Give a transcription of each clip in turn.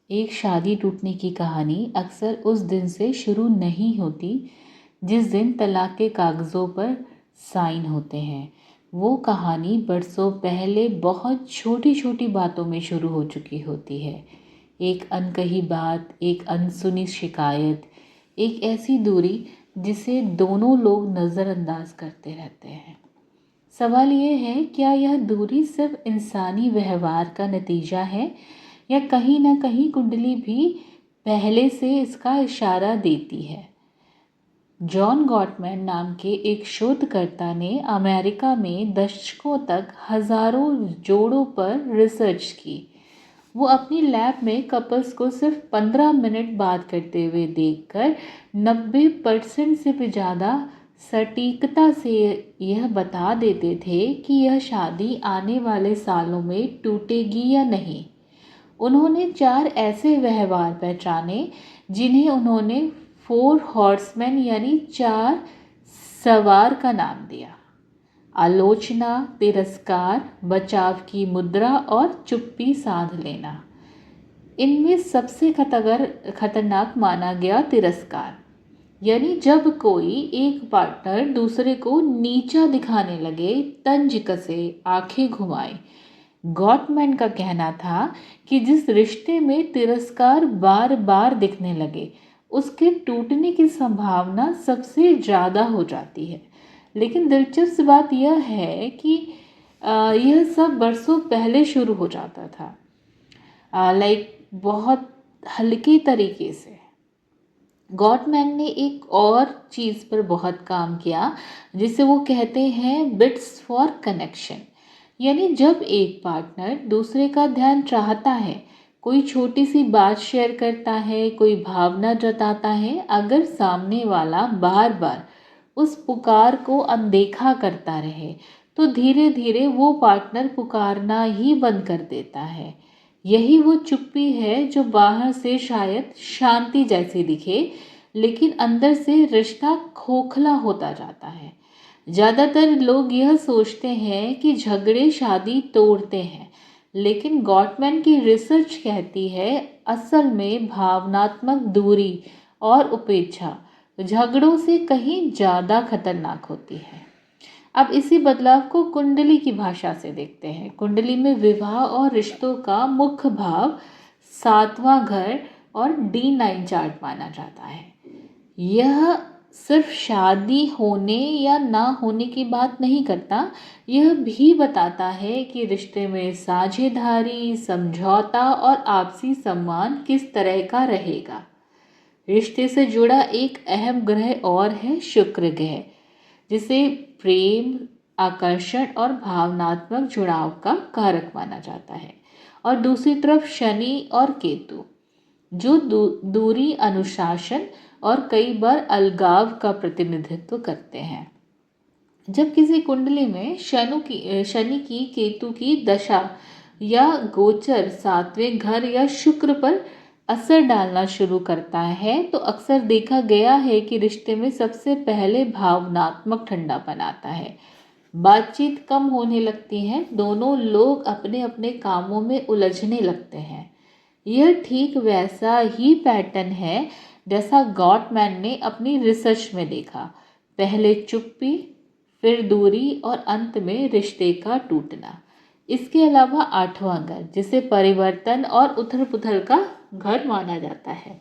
एक शादी टूटने की कहानी अक्सर उस दिन से शुरू नहीं होती जिस दिन तलाक के कागज़ों पर साइन होते हैं। वो कहानी बरसों पहले बहुत छोटी छोटी बातों में शुरू हो चुकी होती है। एक अनकही बात, एक अनसुनी शिकायत, एक ऐसी दूरी जिसे दोनों लोग नज़रअंदाज करते रहते हैं। सवाल ये है, क्या यह दूरी सिर्फ इंसानी व्यवहार का नतीजा है या कहीं ना कहीं कुंडली भी पहले से इसका इशारा देती है। जॉन गॉटमैन नाम के एक शोधकर्ता ने अमेरिका में दशकों तक हजारों जोड़ों पर रिसर्च की। वो अपनी लैब में कपल्स को सिर्फ 15 मिनट बात करते हुए देखकर 90% से भी ज़्यादा सटीकता से यह बता देते थे कि यह शादी आने वाले सालों में टूटेगी या नहीं। उन्होंने 4 ऐसे व्यवहार पहचाने जिन्हें उन्होंने 4 हॉर्समैन यानी 4 सवार का नाम दिया। आलोचना, तिरस्कार, बचाव की मुद्रा और चुप्पी साध लेना। इनमें सबसे खतरनाक माना गया तिरस्कार, यानी जब कोई एक पार्टनर दूसरे को नीचा दिखाने लगे, तंज कसे, आंखें घुमाए। गॉटमैन का कहना था कि जिस रिश्ते में तिरस्कार बार बार दिखने लगे उसके टूटने की संभावना सबसे ज़्यादा हो जाती है। लेकिन दिलचस्प बात यह है कि यह सब बरसों पहले शुरू हो जाता था, बहुत हल्के तरीके से। गॉटमैन ने एक और चीज़ पर बहुत काम किया जिसे वो कहते हैं बिट्स फॉर कनेक्शन, यानी जब एक पार्टनर दूसरे का ध्यान चाहता है, कोई छोटी सी बात शेयर करता है, कोई भावना जताता है, अगर सामने वाला बार बार उस पुकार को अनदेखा करता रहे तो धीरे धीरे वो पार्टनर पुकारना ही बंद कर देता है। यही वो चुप्पी है जो बाहर से शायद शांति जैसी दिखे, लेकिन अंदर से रिश्ता खोखला होता जाता है। ज़्यादातर लोग यह सोचते हैं कि झगड़े शादी तोड़ते हैं, लेकिन गॉटमैन की रिसर्च कहती है असल में भावनात्मक दूरी और उपेक्षा झगड़ों से कहीं ज़्यादा खतरनाक होती है। अब इसी बदलाव को कुंडली की भाषा से देखते हैं। कुंडली में विवाह और रिश्तों का मुख्य भाव 7वां घर और D9 चार्ट माना जाता है। यह सिर्फ शादी होने या ना होने की बात नहीं करता, यह भी बताता है कि रिश्ते में साझेदारी, समझौता और आपसी सम्मान किस तरह का रहेगा। रिश्ते से जुड़ा एक अहम ग्रह और है शुक्र ग्रह, जिसे प्रेम, आकर्षण और भावनात्मक जुड़ाव का कारक माना जाता है। और दूसरी तरफ शनि और केतु जो दूरी, अनुशासन और कई बार अलगाव का प्रतिनिधित्व करते हैं। जब किसी कुंडली में शनि की केतु की दशा या गोचर 7वें घर या शुक्र पर असर डालना शुरू करता है तो अक्सर देखा गया है कि रिश्ते में सबसे पहले भावनात्मक ठंडापन आता है। बातचीत कम होने लगती है, दोनों लोग अपने अपने कामों में उलझने लगते हैं। यह ठीक वैसा ही पैटर्न है जैसा गॉटमैन ने अपनी रिसर्च में देखा। पहले चुप्पी, फिर दूरी और अंत में रिश्ते का टूटना। इसके अलावा 8वां घर, जिसे परिवर्तन और उथल पुथल का घर माना जाता है,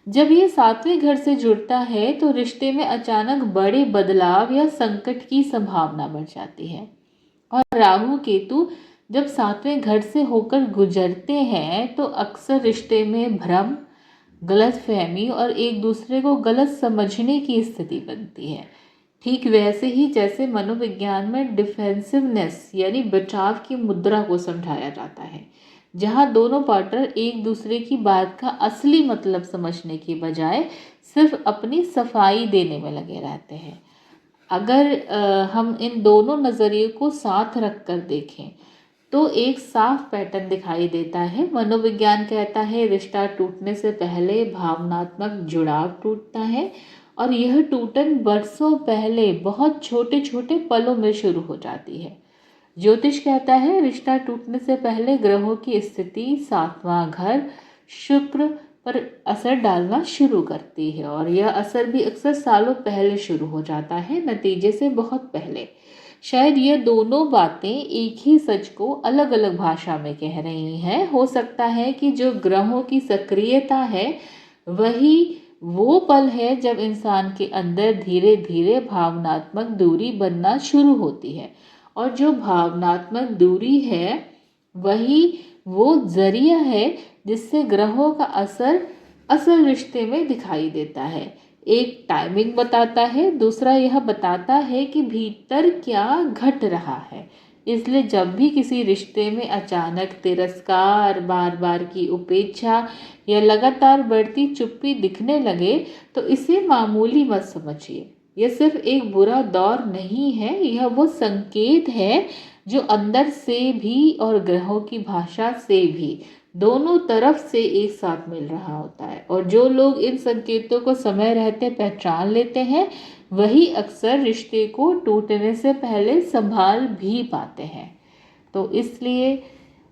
जब ये 7वें घर से जुड़ता है तो रिश्ते में अचानक बड़े बदलाव या संकट की संभावना बढ़ जाती है। और राहु केतु जब 7वें घर से होकर गुजरते हैं तो अक्सर रिश्ते में भ्रम, गलतफहमी और एक दूसरे को गलत समझने की स्थिति बनती है। ठीक वैसे ही जैसे मनोविज्ञान में डिफेंसिवनेस यानी बचाव की मुद्रा को समझाया जाता है, जहां दोनों पार्टनर एक दूसरे की बात का असली मतलब समझने की बजाय सिर्फ अपनी सफाई देने में लगे रहते हैं। अगर हम इन दोनों नज़रिए को साथ रख कर देखें तो एक साफ पैटर्न दिखाई देता है। मनोविज्ञान कहता है रिश्ता टूटने से पहले भावनात्मक जुड़ाव टूटता है और यह टूटन बरसों पहले बहुत छोटे छोटे पलों में शुरू हो जाती है। ज्योतिष कहता है रिश्ता टूटने से पहले ग्रहों की स्थिति, 7वां घर, शुक्र पर असर डालना शुरू करती है और यह असर भी अक्सर सालों पहले शुरू हो जाता है, नतीजे से बहुत पहले। शायद ये दोनों बातें एक ही सच को अलग अलग भाषा में कह रही हैं। हो सकता है कि जो ग्रहों की सक्रियता है वही वो पल है जब इंसान के अंदर धीरे धीरे भावनात्मक दूरी बनना शुरू होती है, और जो भावनात्मक दूरी है वही वो जरिया है जिससे ग्रहों का असर असल रिश्ते में दिखाई देता है। एक टाइमिंग बताता है, दूसरा यह बताता है कि भीतर क्या घट रहा है। इसलिए जब भी किसी रिश्ते में अचानक तिरस्कार, बार बार की उपेक्षा या लगातार बढ़ती चुप्पी दिखने लगे तो इसे मामूली मत समझिए। यह सिर्फ एक बुरा दौर नहीं है, यह वो संकेत है जो अंदर से भी और ग्रहों की भाषा से भी, दोनों तरफ से एक साथ मिल रहा होता है। और जो लोग इन संकेतों को समय रहते पहचान लेते हैं वही अक्सर रिश्ते को टूटने से पहले संभाल भी पाते हैं। तो इसलिए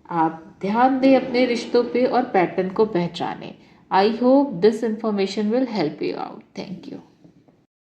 आप ध्यान दें अपने रिश्तों पे और पैटर्न को पहचानें। I hope this information will help you out. Thank you.